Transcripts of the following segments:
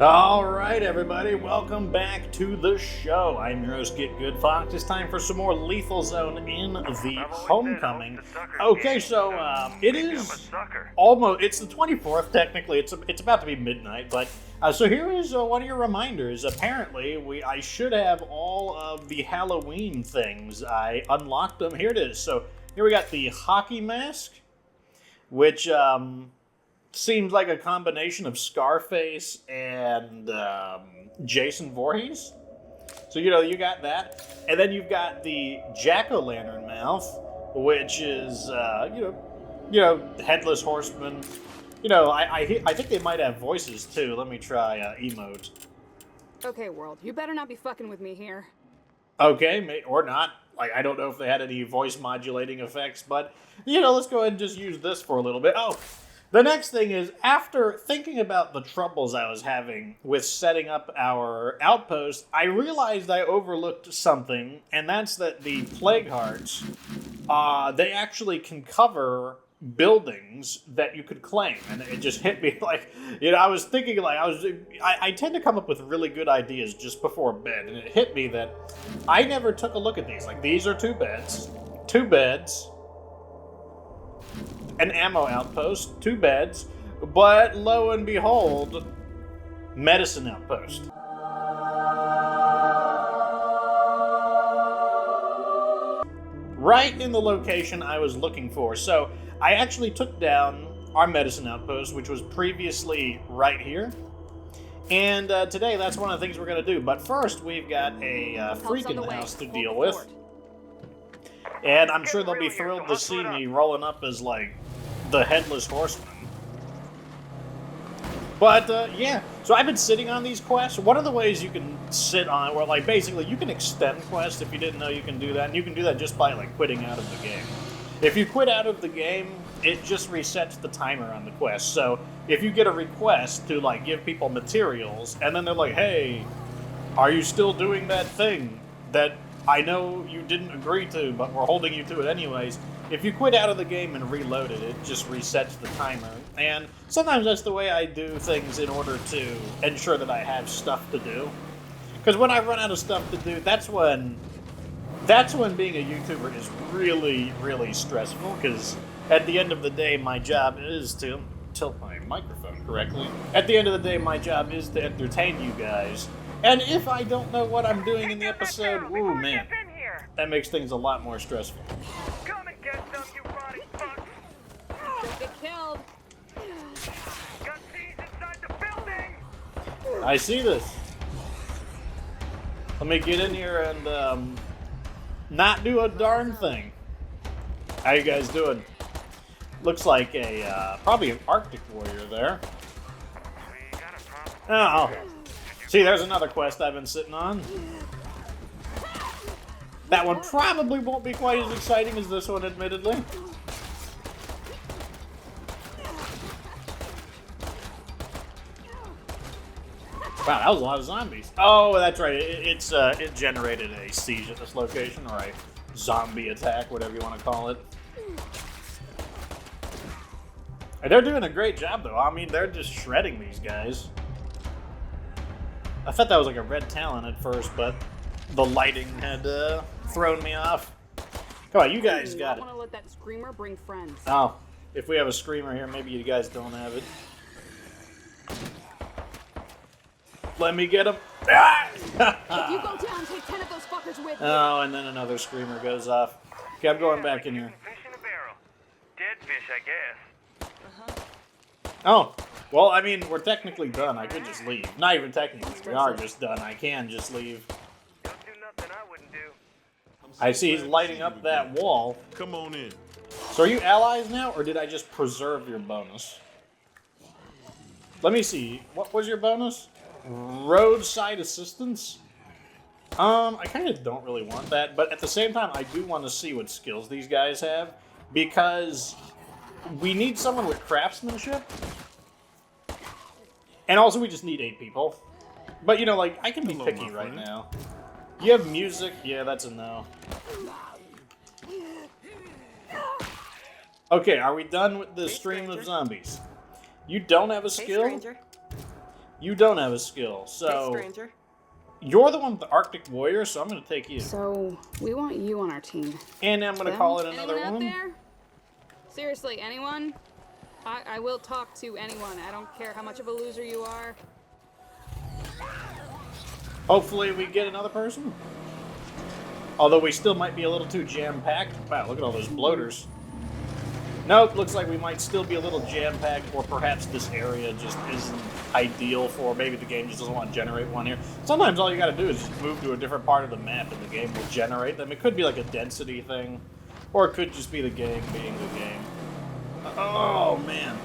All right, everybody, welcome back to the show. I'm your host, Get Good Fox. It's time for some more Lethal Zone in the Homecoming. Okay, so it is almost, it's the 24th, technically. It's about to be midnight, but so here is one of your reminders. Apparently, I should have all of the Halloween things. I unlocked them. Here it is. So here we got the hockey mask, which seems like a combination of Scarface and Jason Voorhees. So, you got that. And then you've got the jack-o'-lantern mouth, which is, headless horseman. I think they might have voices, too. Let me try emote. Okay, world, you better not be fucking with me here. Okay, or not. I don't know if they had any voice modulating effects, but, let's go ahead and just use this for a little bit. Oh, the next thing is, after thinking about the troubles I was having with setting up our outpost, I realized I overlooked something, and that's that the Plague Hearts, they actually can cover buildings that you could claim, and it just hit me I was thinking I tend to come up with really good ideas just before bed, and it hit me that I never took a look at these. These are two beds, an ammo outpost, two beds, but lo and behold, medicine outpost. Right in the location I was looking for. So I actually took down our medicine outpost, which was previously right here. And today, that's one of the things we're going to do. But first, we've got a freak in the house to deal with. And I'm sure they'll be thrilled to see me rolling up as, the Headless Horseman. But, yeah. So I've been sitting on these quests. One of the ways you can sit on, where, basically, you can extend quests if you didn't know you can do that. And you can do that just by, quitting out of the game. If you quit out of the game, it just resets the timer on the quest. So if you get a request to, give people materials, and then they're like, hey, are you still doing that thing that I know you didn't agree to, but we're holding you to it anyways. If you quit out of the game and reload it, it just resets the timer. And sometimes that's the way I do things in order to ensure that I have stuff to do. Because when I run out of stuff to do, that's when being a YouTuber is really, really stressful. Because at the end of the day, my job is to tilt my microphone correctly. At the end of the day, my job is to entertain you guys. And if I don't know what I'm doing in the episode, ooh, man, that makes things a lot more stressful. Come and get some, you rotting fucks! Don't get killed. Got thieves inside the building! I see this. Let me get in here and not do a darn thing. How you guys doing? Looks like probably an Arctic warrior there. We got a problem. Oh. See, there's another quest I've been sitting on. That one probably won't be quite as exciting as this one, admittedly. Wow, that was a lot of zombies. Oh, that's right. It generated a siege at this location, or a zombie attack, whatever you want to call it. And they're doing a great job, though. I mean, they're just shredding these guys. I thought that was like a red talon at first, but the lighting had thrown me off. Come on, you guys got it. I want to let that screamer bring friends. Oh, if we have a screamer here, maybe you guys don't have it. Let me get him. If you go down, take 10 of those fuckers with you. Oh, and then another screamer goes off. Okay, I'm going back in here. Fish in a barrel. Dead fish, I guess. Oh, well, I mean, we're technically done. I could just leave. Not even technically. We are just done. I can just leave. Don't do nothing I wouldn't do. I see he's lighting up that wall. Come on in. So are you allies now, or did I just preserve your bonus? Let me see. What was your bonus? Roadside assistance? I kind of don't really want that, but at the same time, I do want to see what skills these guys have, because we need someone with craftsmanship, and also we just need 8 people. But, I can be picky right now. You have music? Yeah, that's a no. Okay, are we done with the stream of zombies? You don't have a skill? You don't have a skill, Hey, so stranger. you're the one with the Arctic Warrior, so I'm going to take you. So, we want you on our team. And I'm going to call it another Anyone out one. there? Seriously, anyone? I will talk to anyone. I don't care how much of a loser you are. Hopefully we get another person. Although we still might be a little too jam-packed. Wow, look at all those bloaters. Nope, looks like we might still be a little jam-packed, or perhaps this area just isn't ideal for, maybe the game just doesn't want to generate one here. Sometimes all you gotta do is just move to a different part of the map and the game will generate them. It could be like a density thing, or it could just be the game being the game. Oh, man.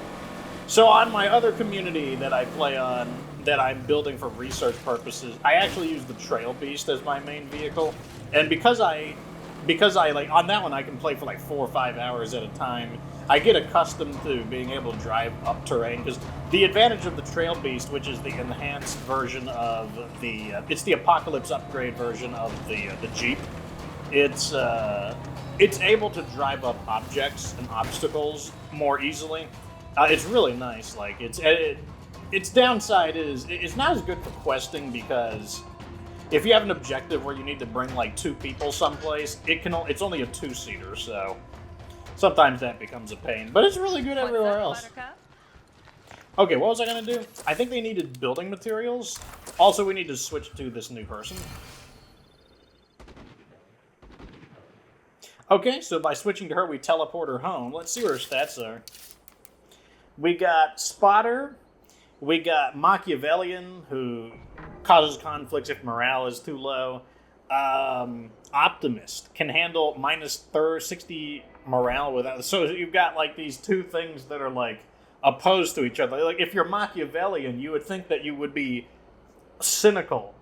So on my other community that I play on, that I'm building for research purposes, I actually use the Trail Beast as my main vehicle. And because I like, on that one I can play for like 4 or 5 hours at a time, I get accustomed to being able to drive up terrain, because the advantage of the Trail Beast, which is the enhanced version of the, it's the Apocalypse upgrade version of the Jeep, it's able to drive up objects and obstacles more easily. It's really nice. Like, its downside is it's not as good for questing, because if you have an objective where you need to bring like 2 people someplace, it's only a 2-seater, so sometimes that becomes a pain. But it's really good everywhere else. Okay, what was I gonna do? I think they needed building materials. Also, we need to switch to this new person. Okay, so by switching to her, we teleport her home. Let's see what her stats are. We got Spotter. We got Machiavellian, who causes conflicts if morale is too low. Optimist can handle minus 60 morale without. So you've got like these 2 things that are like opposed to each other. Like if you're Machiavellian, you would think that you would be cynical,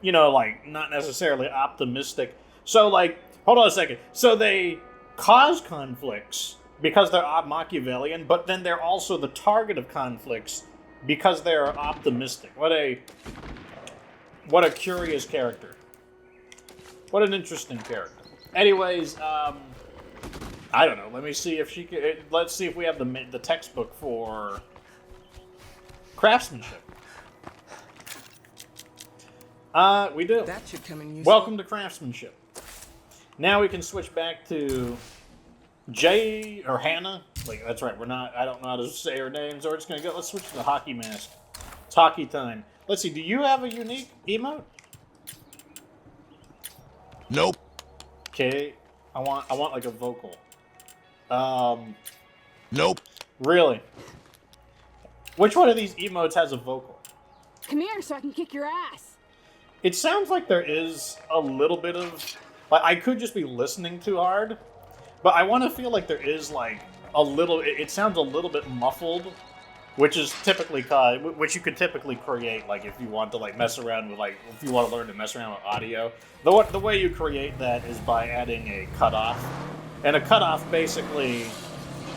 you know, like not necessarily optimistic. So like, hold on a second. So they cause conflicts because they're Machiavellian, but then they're also the target of conflicts because they're optimistic. What a curious character. What an interesting character. Anyways, I don't know. Let me see if she can. Let's see if we have the textbook for craftsmanship. We do. That should come in useful. Welcome to craftsmanship. Now we can switch back to Jay or Hannah. Like, that's right. We're not. I don't know how to say her name, so we're just gonna go. Let's switch to the hockey mask. It's hockey time. Let's see. Do you have a unique emote? Nope. Okay. I want like a vocal. Nope. Really? Which one of these emotes has a vocal? Come here so I can kick your ass. It sounds like there is a little bit of, like, I could just be listening too hard, but I want to feel like there is like a little. It sounds a little bit muffled, which is typically which you could typically create, like if you want to like mess around with, like if you want to learn to mess around with audio. The way you create that is by adding a cutoff, and a cutoff basically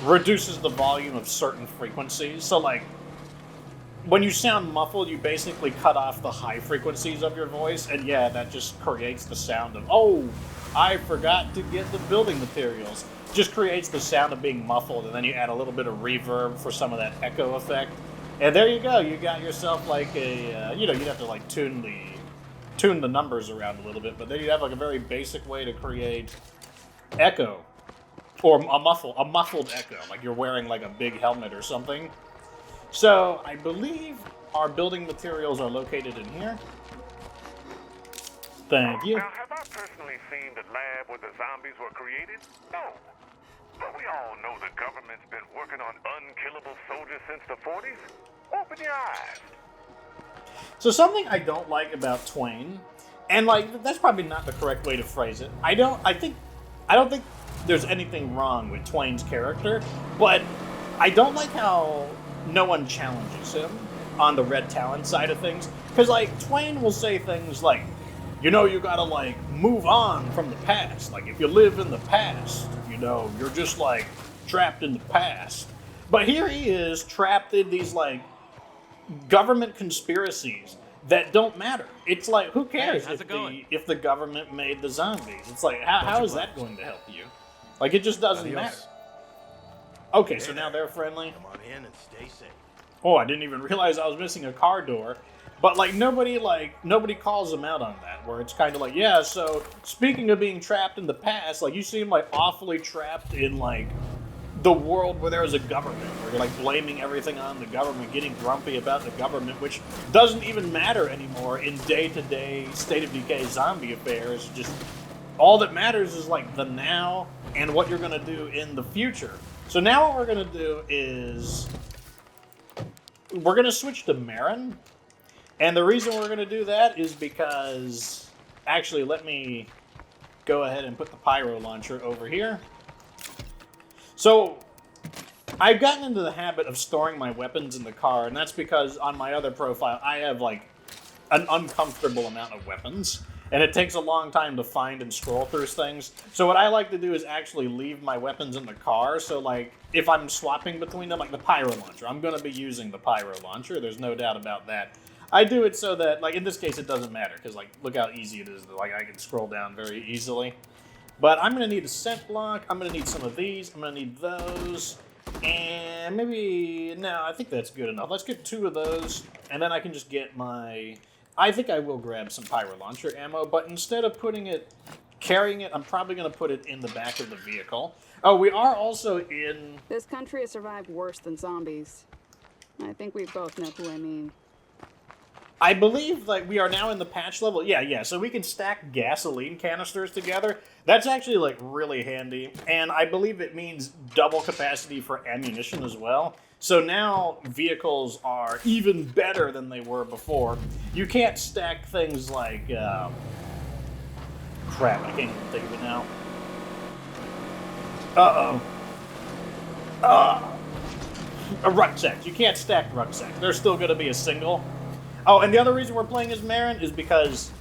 reduces the volume of certain frequencies. So like, when you sound muffled, you basically cut off the high frequencies of your voice, and yeah, that just creates the sound of, oh, I forgot to get the building materials. Just creates the sound of being muffled, and then you add a little bit of reverb for some of that echo effect. And there you go, you got yourself like a, you'd have to like tune the numbers around a little bit, but then you have like a very basic way to create echo. Or a muffled echo, like you're wearing like a big helmet or something. So, I believe our building materials are located in here. Thank you. Now, have I personally seen the lab where the zombies were created? No. But we all know the government's been working on unkillable soldiers since the 40s. Open your eyes. So something I don't like about Twain, and like that's probably not the correct way to phrase it. I don't think there's anything wrong with Twain's character, but I don't like how no one challenges him on the red talent side of things. Because like Twain will say things like, you know, you gotta like move on from the past. Like if you live in the past, you know, you're just like trapped in the past. But here he is trapped in these like government conspiracies that don't matter. It's like, who cares if the government made the zombies? It's like, how is that going to help you? Like, it just doesn't matter. Okay, so now they're friendly. Come on in and stay safe. Oh, I didn't even realize I was missing a car door. But nobody calls them out on that, where it's kind of like, yeah, so speaking of being trapped in the past, you seem awfully trapped in the world where there is a government, where you're blaming everything on the government, getting grumpy about the government, which doesn't even matter anymore in day-to-day State of Decay zombie affairs. Just all that matters is the now and what you're gonna do in the future. So now what we're gonna do is we're gonna switch to Marin. And the reason we're going to do that is because... Actually, let me go ahead and put the pyro launcher over here. So, I've gotten into the habit of storing my weapons in the car, and that's because on my other profile, I have, an uncomfortable amount of weapons. And it takes a long time to find and scroll through things. So what I like to do is actually leave my weapons in the car. So, if I'm swapping between them, the pyro launcher, I'm going to be using the pyro launcher. There's no doubt about that. I do it so that, in this case, it doesn't matter, because, look how easy it is. I can scroll down very easily. But I'm going to need a scent block. I'm going to need some of these. I'm going to need those. And maybe... No, I think that's good enough. Let's get 2 of those, and then I can just get my... I think I will grab some pyro launcher ammo, but instead of carrying it, I'm probably going to put it in the back of the vehicle. Oh, we are also in... This country has survived worse than zombies. I think we both know who I mean. I believe we are now in the patch level. Yeah, so we can stack gasoline canisters together. That's actually really handy, and I believe it means double capacity for ammunition as well. So now vehicles are even better than they were before. You can't stack things like crap, I can't even think of it now. A rucksack. You can't stack rucksacks. There's still going to be a single. Oh, and the other reason we're playing as Marin is because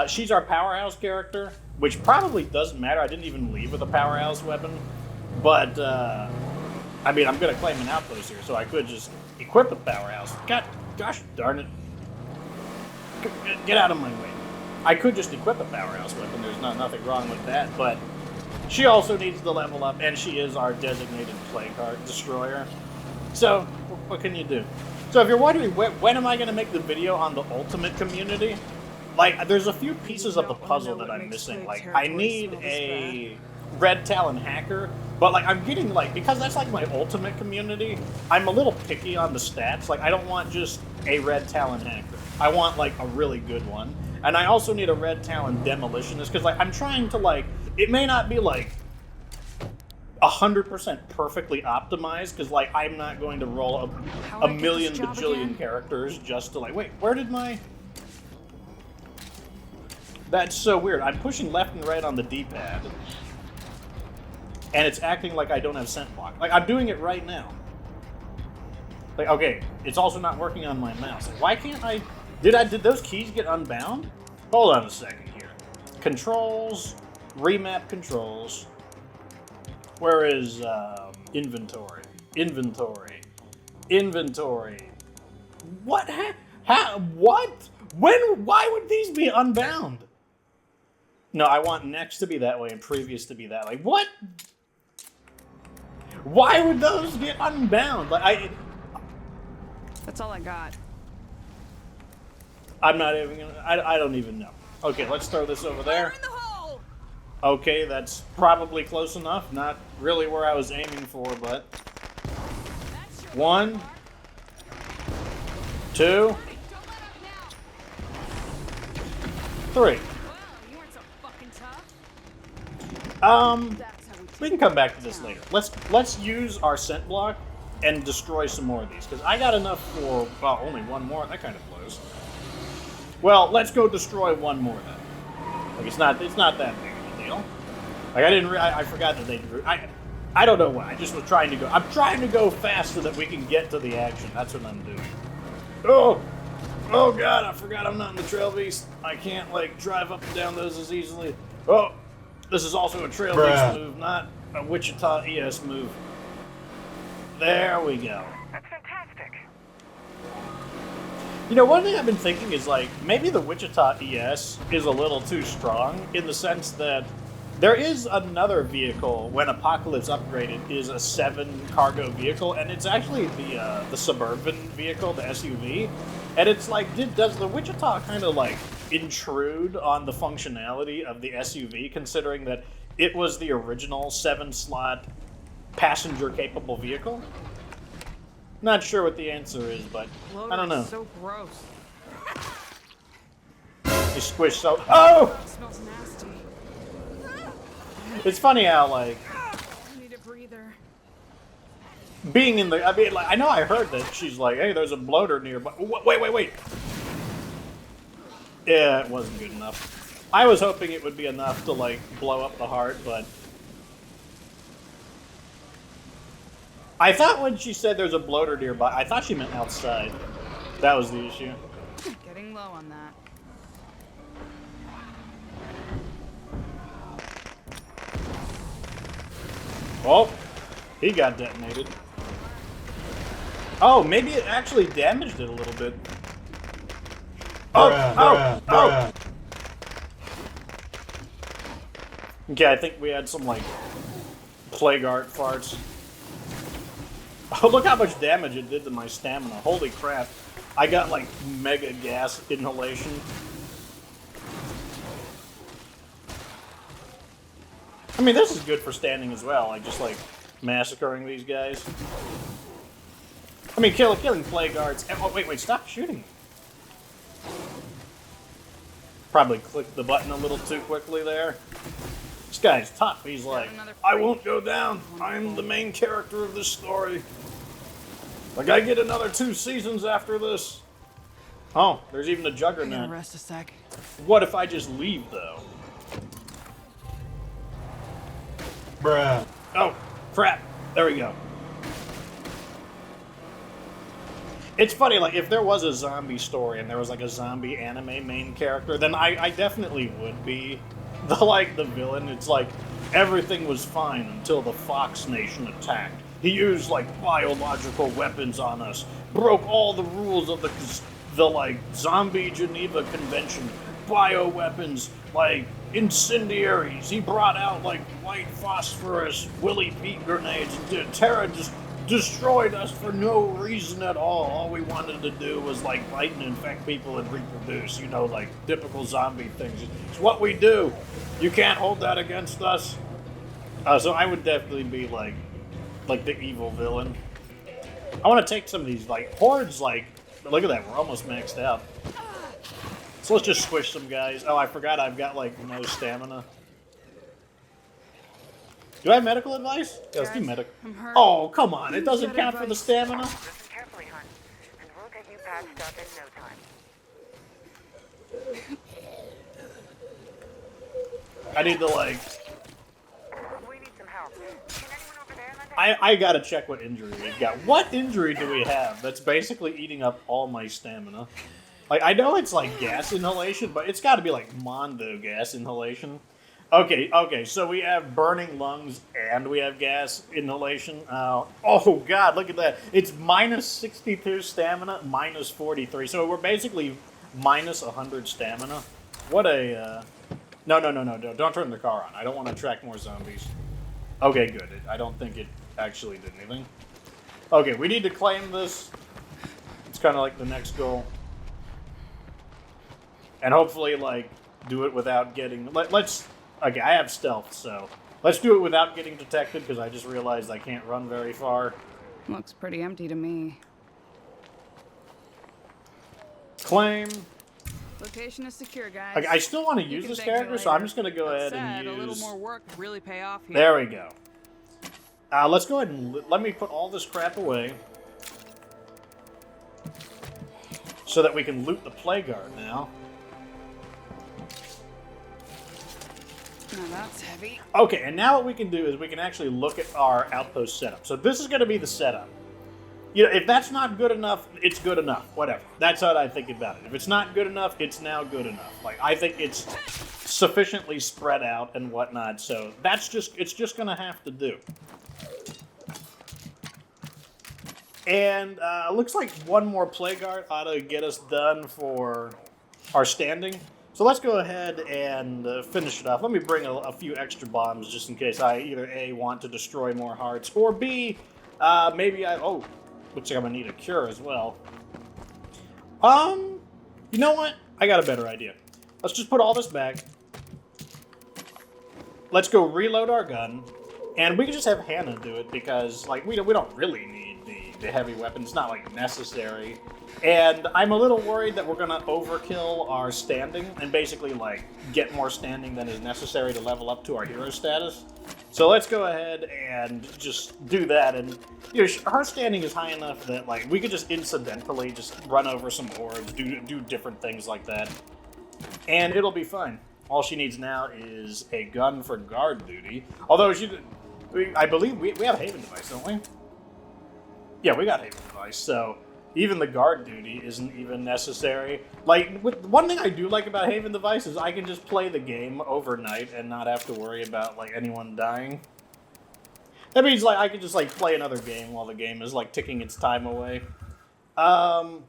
she's our powerhouse character, which probably doesn't matter. I didn't even leave with a powerhouse weapon. But, I'm going to claim an outpost here, so I could just equip a powerhouse. Gosh darn it. Get out of my way. I could just equip a powerhouse weapon. There's nothing wrong with that, but she also needs to level up, and she is our designated play card destroyer. So, what can you do? So if you're wondering, when am I going to make the video on the ultimate community? There's a few pieces of the puzzle that I'm missing. I need a Red Talon hacker, but I'm getting because that's my ultimate community, I'm a little picky on the stats. I don't want just a Red Talon hacker. I want a really good one. And I also need a Red Talon demolitionist, because I'm trying to it may not be 100% perfectly optimized, because I'm not going to roll a million bajillion characters just to wait, where did my... That's so weird. I'm pushing left and right on the D-pad, and it's acting like I don't have scent block. I'm doing it right now. Okay, it's also not working on my mouse. Why can't I... Did those keys get unbound? Hold on a second here. Controls, remap controls. Where is inventory? Inventory. What? How? What? When? Why would these be unbound? No, I want next to be that way and previous to be that way. What? Why would those get unbound? That's all I got. I'm not even gonna... I don't even know. Okay, let's throw this over there. Okay, that's probably close enough. Not really where I was aiming for, but... 1, 2, 3. We can come back to this later. Let's use our scent block and destroy some more of these, because I got enough for, well, only one more. That kind of blows. Well, let's go destroy one more then. It's not that big of a deal. I forgot that they drew. I don't know why. I just was trying to go. I'm trying to go fast so that we can get to the action. That's what I'm doing. Oh God! I forgot I'm not in the trail beast. I can't drive up and down those as easily. Oh, this is also a trail beast move, not a Wichita ES move. There we go. That's fantastic. You know, one thing I've been thinking is maybe the Wichita ES is a little too strong in the sense that There is another vehicle when Apocalypse upgraded is a 7 cargo vehicle, and it's actually the suburban vehicle, the SUV. And it's like, does the Wichita kind of like intrude on the functionality of the SUV, considering that it was the original 7-slot passenger-capable vehicle? Not sure what the answer is, but I don't know. So gross. You squish so. Oh! It smells nasty. It's funny how like I need a breather. being in the. I mean, like I know I heard that she's like, "Hey, there's a bloater nearby." Wait. Yeah, it wasn't good enough. I was hoping it would be enough to like blow up the heart, but I thought when she said there's a bloater nearby, I thought she meant outside. That was the issue. Getting low on that. Oh, he got detonated. Oh, maybe it actually damaged it a little bit. Oh! Okay, I think we had some, like, plague art farts. Oh, look how much damage it did to my stamina. Holy crap. I got, like, mega gas inhalation. I mean, this is good for standing as well, like, just, like, massacring these guys. I mean, killing plague guards. Oh, wait, stop shooting. Probably clicked the button a little too quickly there. This guy's tough. He's like, I won't go down. I'm the main character of this story. Like, I get another 2 seasons after this. Oh, there's even a juggernaut. Rest a sec. What if I just leave, though? Bruh. Oh, crap. There we go. It's funny, like, if there was a zombie story and there was, like, a zombie anime main character, then I definitely would be the villain. It's like, everything was fine until the Fox Nation attacked. He used, like, biological weapons on us, broke all the rules of the like, Zombie Geneva Convention, bioweapons, like, incendiaries. He brought out, like, white phosphorus, Willy Pete grenades, and Terra just destroyed us for no reason at all. All we wanted to do was, like, bite and infect people and reproduce, you know, like, typical zombie things. It's what we do. You can't hold that against us. So I would definitely be, like the evil villain. I want to take some of these, like, hordes, like, look at that, we're almost maxed out. So let's just squish some guys. Oh, I forgot I've got, like, no stamina. Do I have medical advice? Yeah, let's do medical. Oh, come on, it doesn't count for the stamina? Listen carefully, hon, and we'll get you patched up in no time. I need to, like... We need some help. Can anyone over there lend a hand? I gotta check what injury we've got. What injury do we have that's basically eating up all my stamina? Like, I know it's, like, gas inhalation, but it's gotta be, like, Mondo gas inhalation. Okay, so we have burning lungs and we have gas inhalation. Oh, God, look at that. It's minus 62 stamina, minus 43. So we're basically minus 100 stamina. What a... No, don't turn the car on. I don't want to attract more zombies. Okay, good. I don't think it actually did anything. Okay, we need to claim this. It's kind of like the next goal. And hopefully, like, do it without getting... Let's... Okay, I have stealth, so... Let's do it without getting detected, because I just realized I can't run very far. Looks pretty empty to me. Claim. Location is secure, guys. Okay, I still want to use this character, so I'm just going to go ahead and use... a little more work would really pay off here. There we go. Let's go ahead and let me put all this crap away. So that we can loot the plague guard now. Now that's heavy. Okay, and now what we can do is we can actually look at our outpost setup. So this is going to be the setup. You know, if that's not good enough, it's good enough. Whatever. That's how I think about it. If it's not good enough, it's now good enough. Like, I think it's sufficiently spread out and whatnot, so it's just going to have to do. And looks like one more plague art ought to get us done for our standing. So let's go ahead and finish it off. Let me bring a few extra bombs just in case I either A, want to destroy more hearts, or B, maybe I... Oh, looks like I'm going to need a cure as well. You know what? I got a better idea. Let's just put all this back. Let's go reload our gun. And we can just have Hannah do it because, like, we don't really need the heavy weapon. It's not, like, necessary. And I'm a little worried that we're going to overkill our standing and basically, like, get more standing than is necessary to level up to our hero status. So let's go ahead and just do that. And, you know, her standing is high enough that, like, we could just incidentally just run over some hordes, do different things like that. And it'll be fine. All she needs now is a gun for guard duty. Although, I believe we have Haven Device, don't we? Yeah, we got Haven Device, so even the guard duty isn't even necessary. Like, one thing I do like about Haven Device is I can just play the game overnight and not have to worry about, like, anyone dying. That means, like, I can just, like, play another game while the game is, like, ticking its time away. I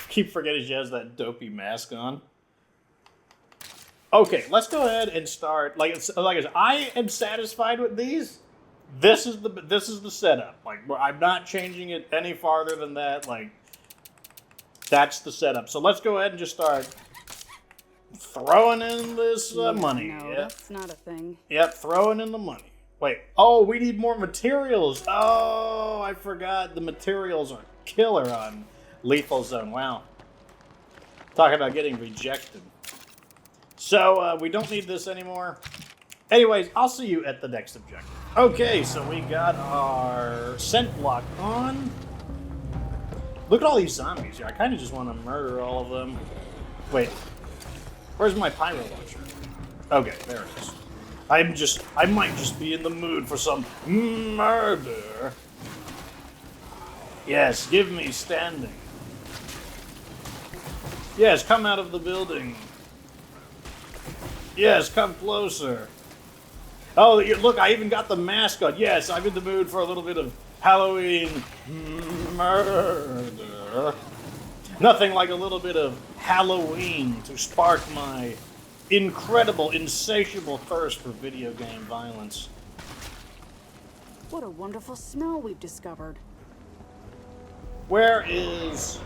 keep forgetting she has that dopey mask on. Okay, let's go ahead and start. Like I am satisfied with these. This is the setup. Like, I'm not changing it any farther than that. Like, that's the setup. So let's go ahead and just start throwing in this money. No, Yep. that's not a thing. Yep, throwing in the money. Wait. Oh, we need more materials. Oh, I forgot. The materials are killer on Lethal Zone. Wow. Talk about getting rejected. So, we don't need this anymore. Anyways, I'll see you at the next objective. Okay, so we got our scent block on. Look at all these zombies here. I kind of just want to murder all of them. Wait. Where's my pyro launcher? Okay, there it is. I might just be in the mood for some murder. Yes, give me standing. Yes, come out of the building. Yes, come closer. Oh, look, I even got the mascot. Yes, I'm in the mood for a little bit of Halloween murder. Nothing like a little bit of Halloween to spark my incredible, insatiable thirst for video game violence. What a wonderful smell we've discovered. Where is...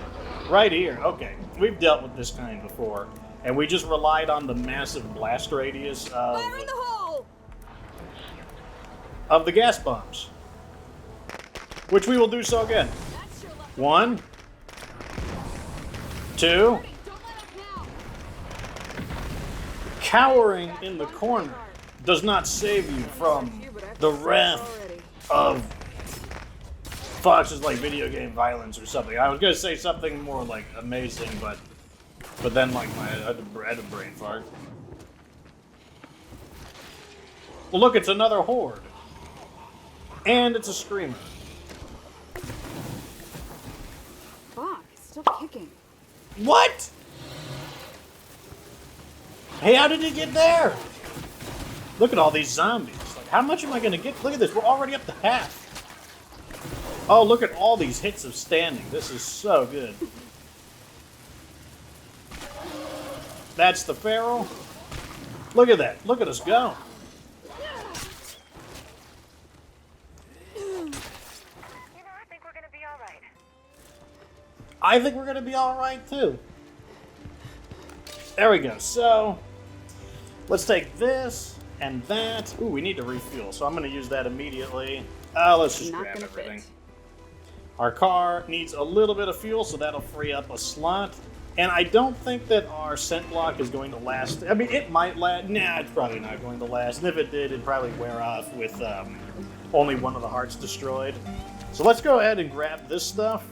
Right here. Okay, we've dealt with this kind before. And we just relied on the massive blast radius of... Fire in the hole! Of the gas bombs. Which we will do so again. 1, 2. Cowering in the corner does not save you from the wrath of Fox's like video game violence or something. I was gonna say something more like amazing, but then like I had a brain fart. Well, look, it's another horde, and it's a screamer. Fuck, it's still kicking. What? Hey, how did he get there? Look at all these zombies. Like, how much am I gonna get? Look at this. We're already up to half. Oh, look at all these hits of standing. This is so good. That's the feral. Look at that. Look at us go. I think we're gonna be alright. I think we're going to be alright, too. There we go. So, let's take this and that. Ooh, we need to refuel, so I'm going to use that immediately. Let's just Not grab gonna everything. fit. Our car needs a little bit of fuel, so that'll free up a slot. And I don't think that our scent block is going to last. I mean, it might last. Nah, it's probably not going to last. And if it did, it'd probably wear off with only one of the hearts destroyed. So let's go ahead and grab this stuff.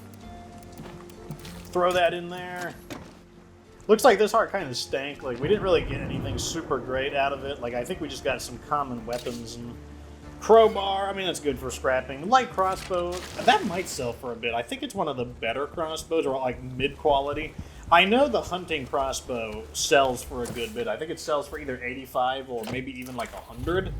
Throw that in there. Looks like this heart kind of stank. Like, we didn't really get anything super great out of it. Like, I think we just got some common weapons and crowbar. I mean, that's good for scrapping. Light crossbow, that might sell for a bit. I think it's one of the better crossbows, or like mid-quality. I know the hunting crossbow sells for a good bit. I think it sells for either 85 or maybe even like 100.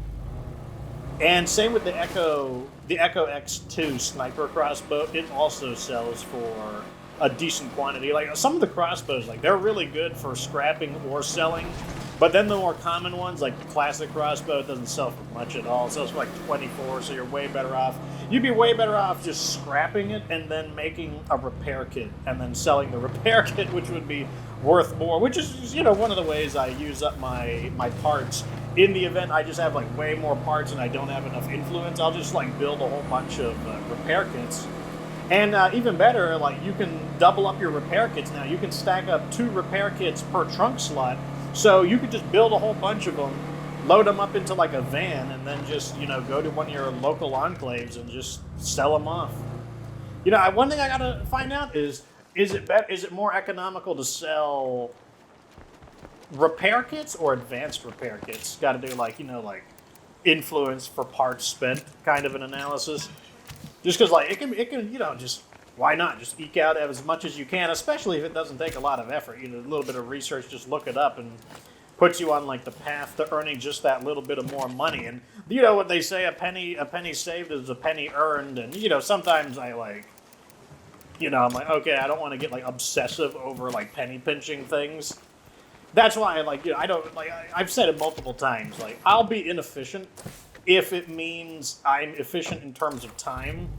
And same with the Echo X2 sniper crossbow. It also sells for a decent quantity. Like some of the crossbows, like they're really good for scrapping or selling. But then the more common ones, like the classic crossbow, it doesn't sell for much at all. It sells for like 24, so you're way better off. You'd be way better off just scrapping it and then making a repair kit and then selling the repair kit, which would be worth more, which is, you know, one of the ways I use up my parts. In the event I just have like way more parts and I don't have enough influence, I'll just like build a whole bunch of repair kits. And even better, like you can double up your repair kits now. You can stack up 2 repair kits per trunk slot. So you could just build a whole bunch of them, load them up into like a van, and then just, you know, go to one of your local enclaves and just sell them off. You know, one thing I gotta find out is it more economical to sell repair kits or advanced repair kits? Got to do like, you know, like influence for parts spent kind of an analysis. Just because like it can, you know, just why not just eke out as much as you can, especially if it doesn't take a lot of effort. You know, a little bit of research, just look it up and puts you on like the path to earning just that little bit of more money. And you know what they say, a penny saved is a penny earned. And you know, sometimes I like, you know, I'm like, okay, I don't want to get like obsessive over like penny pinching things. That's why I like, you know, I don't like, I've said it multiple times, like I'll be inefficient if it means I'm efficient in terms of time.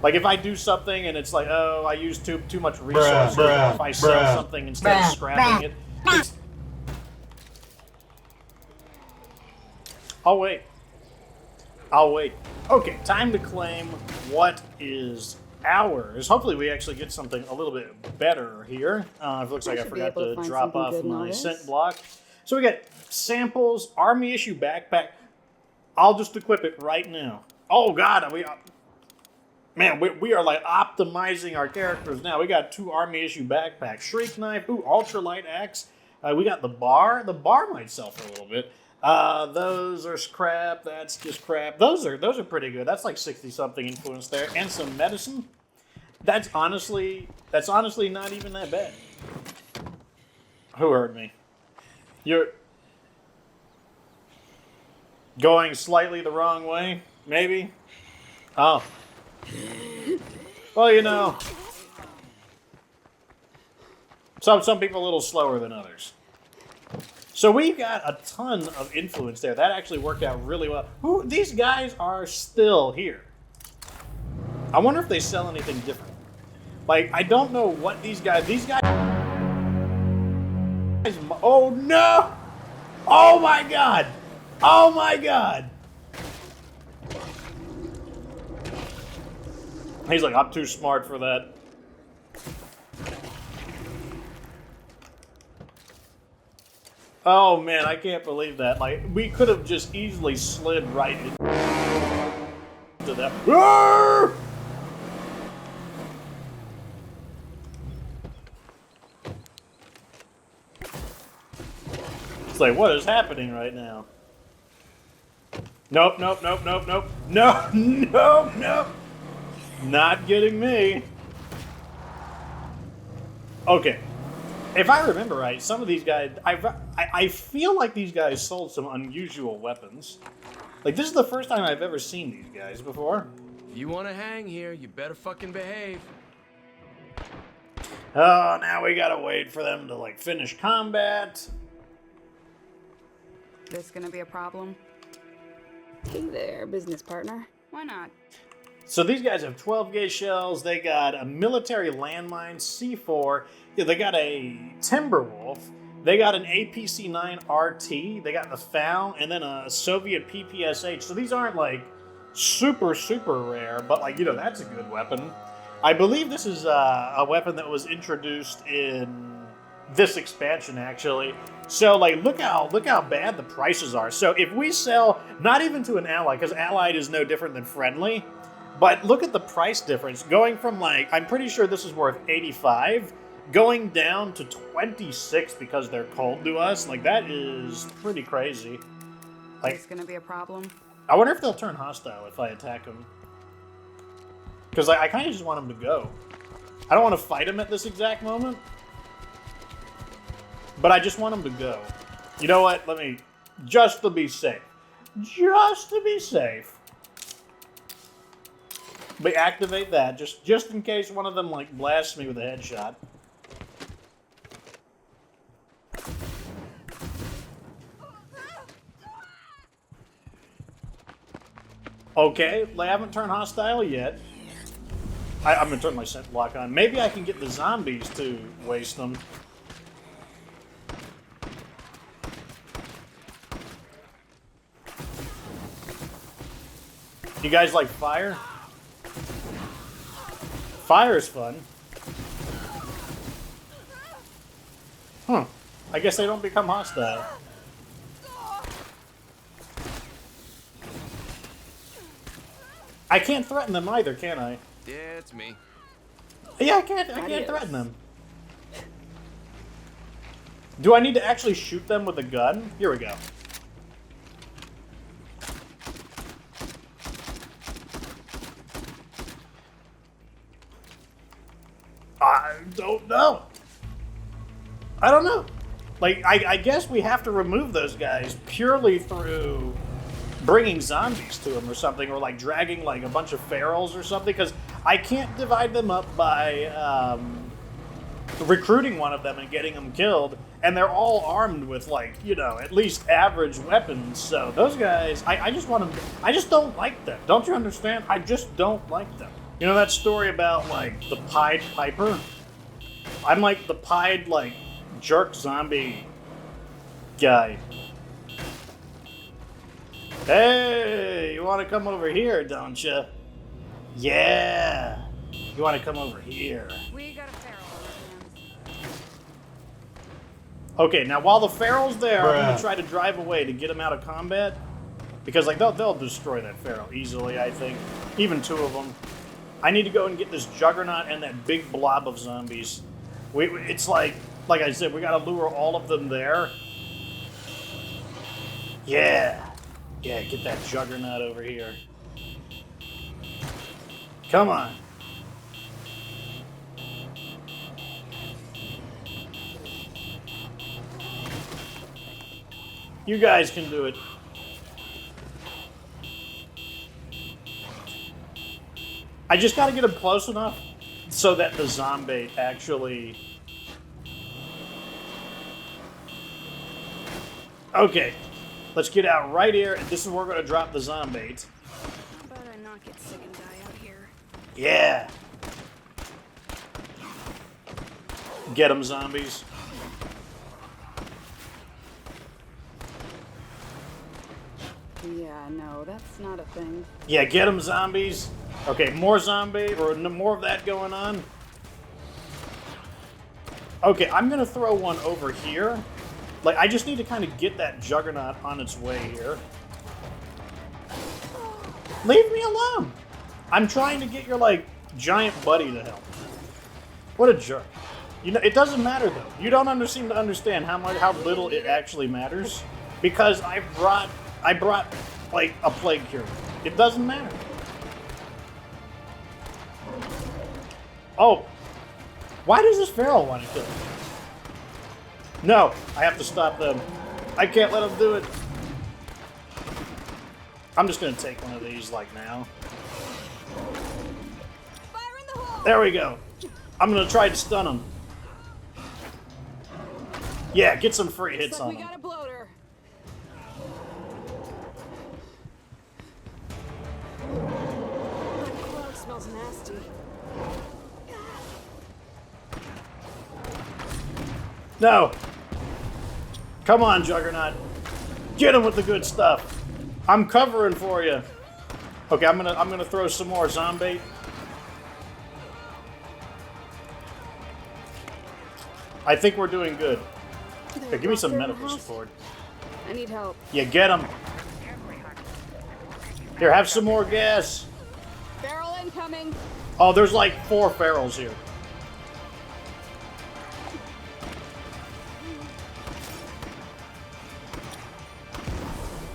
Like if I do something and it's like, oh, I use too much resources, or if I sell something instead of scrapping it, I'll wait. Okay, time to claim what is ours. Hopefully we actually get something a little bit better here. It looks like I forgot to drop off my scent block. So we got samples, army issue backpack. I'll just equip it right now. Oh God, we are like optimizing our characters now. We got 2 army issue backpacks, shriek knife, ooh, ultralight axe. We got the bar. The bar might sell for a little bit. Those are crap. That's just crap. Those are pretty good. That's like 60-something influence there, and some medicine. That's honestly not even that bad. Who heard me? You're going slightly the wrong way, maybe. Oh. Well, you know, some people a little slower than others. So we got a ton of influence there. That actually worked out really well. Ooh, these guys are still here. I wonder if they sell anything different. Like, I don't know what these guys... Oh, no! Oh, my God! Oh, my God! He's like, I'm too smart for that. Oh man, I can't believe that. Like, we could have just easily slid right into that. Roar! It's like, what is happening right now? Nope. No. Not getting me. Okay. If I remember right, some of these guys, I feel like these guys sold some unusual weapons. Like, this is the first time I've ever seen these guys before. If you want to hang here, you better fucking behave. Oh, now we gotta wait for them to, like, finish combat. This gonna be a problem? Hey there, business partner. Why not? So these guys have 12-gauge shells. They got a military landmine, C4. Yeah, they got a Timberwolf. They got an APC-9 RT. They got the FAL, and then a Soviet PPSH. So these aren't, like, super, super rare, but, like, you know, that's a good weapon. I believe this is a weapon that was introduced in this expansion, actually. So, like, look how bad the prices are. So if we sell, not even to an ally, because allied is no different than friendly, but look at the price difference. Going from, like, I'm pretty sure this is worth 85, going down to 26 because they're cold to us. Like, that is pretty crazy. Like, It's gonna be a problem. I wonder if they'll turn hostile if I attack them. Because I kind of just want them to go. I don't want to fight them at this exact moment. But I just want them to go. You know what? Let me... Just to be safe. Just to be safe. But activate that, just in case one of them, like, blasts me with a headshot. Okay, they haven't turned hostile yet. I'm gonna turn my scent block on. Maybe I can get the zombies to waste them. You guys like fire? Fire's fun. Huh. I guess they don't become hostile. I can't threaten them either, can I? Yeah, it's me. Yeah, I can't threaten them. Do I need to actually shoot them with a gun? Here we go. I don't know. I don't know. Like, I guess we have to remove those guys purely through bringing zombies to them or something, or like dragging like a bunch of ferals or something, because I can't divide them up by recruiting one of them and getting them killed, and they're all armed with, like, you know, at least average weapons. So those guys, I just want them. I just don't like them. Don't you understand? I just don't like them. You know that story about like the Pied Piper? I'm like the Pied like jerk zombie guy. Hey, you want to come over here, don't you? Yeah. You want to come over here. We got a feral on our hands. Okay, now while the feral's there, I'm going Bruh. to try to drive away to get him out of combat. Because like they'll destroy that feral easily, I think. Even two of them. I need to go and get this juggernaut and that big blob of zombies. It's like I said, we got to lure all of them there. Yeah. Yeah, get that juggernaut over here. Come on. You guys can do it. I just gotta get him close enough so that the zombie actually... Okay. Let's get out right here, and this is where we're going to drop the zombie. How about I not get sick and die out here? Yeah. Get them, zombies. Yeah, no, that's not a thing. Yeah, get them, zombies. Okay, more zombie, or more of that going on. Okay, I'm going to throw one over here. Like, I just need to kind of get that juggernaut on its way here. Leave me alone! I'm trying to get your, like, giant buddy to help. What a jerk. You know, it doesn't matter, though. You don't seem to understand how little it actually matters. Because I brought, like, a plague cure. It doesn't matter. Oh. Why does this feral want to kill me? No, I have to stop them. I can't let them do it. I'm just going to take one of these, like, now. Fire in the hole! There we go. I'm going to try to stun them. Yeah, get some free hits Looks on like we them. got a bloater. That cloud smells nasty. No. Come on, Juggernaut. Get him with the good stuff. I'm covering for you. Okay, I'm gonna throw some more zombie. I think we're doing good. Hey, give me some medical support. I need help. Yeah, get him. Here, have some more gas. Feral incoming. Oh, there's like 4 ferals here.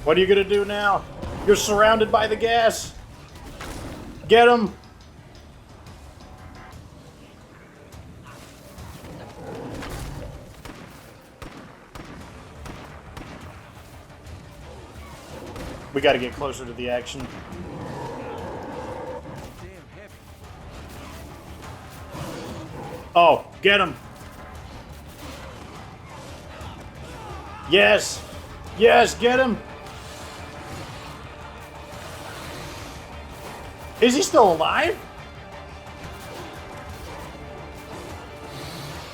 What are you gonna do now? You're surrounded by the gas. Get him. We gotta get closer to the action. Damn Get him. Yes. Yes, get him. Is he still alive?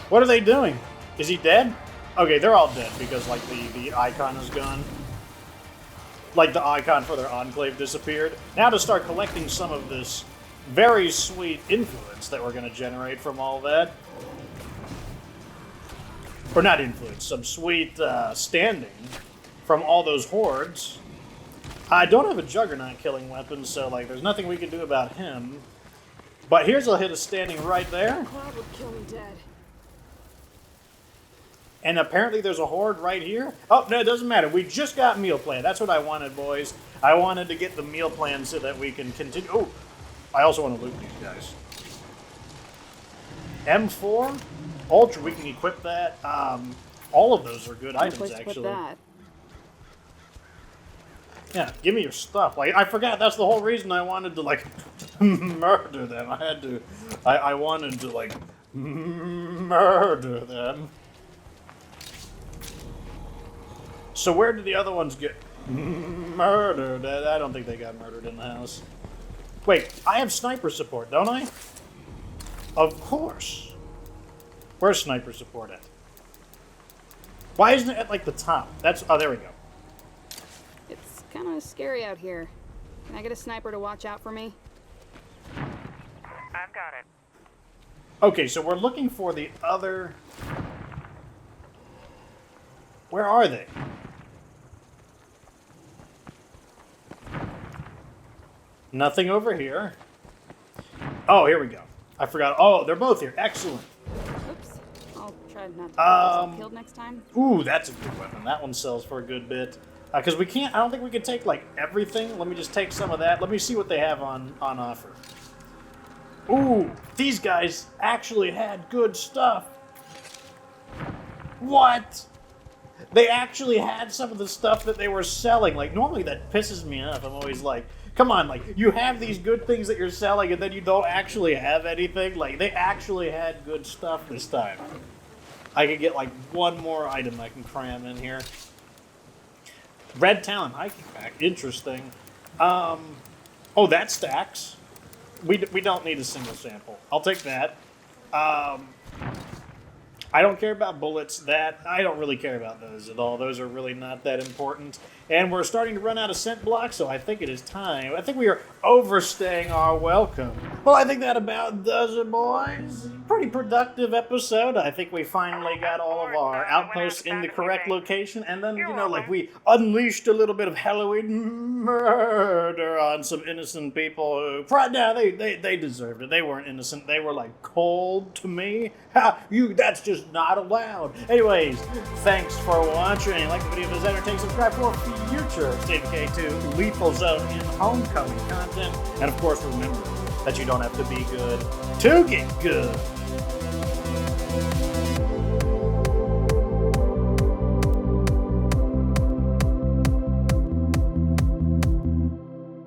What are they doing? Is he dead? Okay, they're all dead because, like, the icon is gone. Like, the icon for their enclave disappeared. Now to start collecting some of this very sweet influence that we're going to generate from all that. Or not influence, some sweet standing from all those hordes. I don't have a juggernaut killing weapon, so, like, there's nothing we can do about him. But here's a hit of standing right there. Cloud would kill me dead. And apparently there's a horde right here. Oh, no, it doesn't matter. We just got meal plan. That's what I wanted, boys. I wanted to get the meal plan so that we can continue. Oh, I also want to loot these guys. M4? Ultra, we can equip that. All of those are good items, actually. That. Yeah, give me your stuff. Like, I forgot, that's the whole reason I wanted to, like, murder them. I wanted to, like, murder them. So where did the other ones get murdered? I don't think they got murdered in the house. Wait, I have sniper support, don't I? Of course. Where's sniper support at? Why isn't it at, like, the top? Oh, there we go. It's kind of scary out here. Can I get a sniper to watch out for me? I've got it. Okay, so we're looking for the other... Where are they? Nothing over here. Oh, here we go. I forgot. Oh, they're both here. Excellent. Oops. I'll try not to get myself killed next time. Ooh, that's a good weapon. That one sells for a good bit. Because we can't... I don't think we can take, like, everything. Let me just take some of that. Let me see what they have on offer. Ooh, these guys actually had good stuff. What? They actually had some of the stuff that they were selling. Like, normally that pisses me off. I'm always like, come on, like, you have these good things that you're selling and then you don't actually have anything. Like, they actually had good stuff this time. I could get, like, one more item I can cram in here. Red Talon hiking pack. Interesting. Oh, that stacks. We don't need a single sample. I'll take that. I don't care about bullets. I don't really care about those at all. Those are really not that important. And we're starting to run out of scent blocks, so I think it is time. I think we are overstaying our welcome. Well, I think that about does it, boys. Pretty productive episode. I think we finally got all of our outposts in the correct location. And then, you know, like, we unleashed a little bit of Halloween murder on some innocent people who, no, they deserved it. They weren't innocent. They were, like, cold to me. That's just not allowed. Anyways, thanks for watching. Like the video if it's entertaining, subscribe for future State of Decay 2, Lethal Zone, and Homecoming content. And of course, remember that you don't have to be good to get good.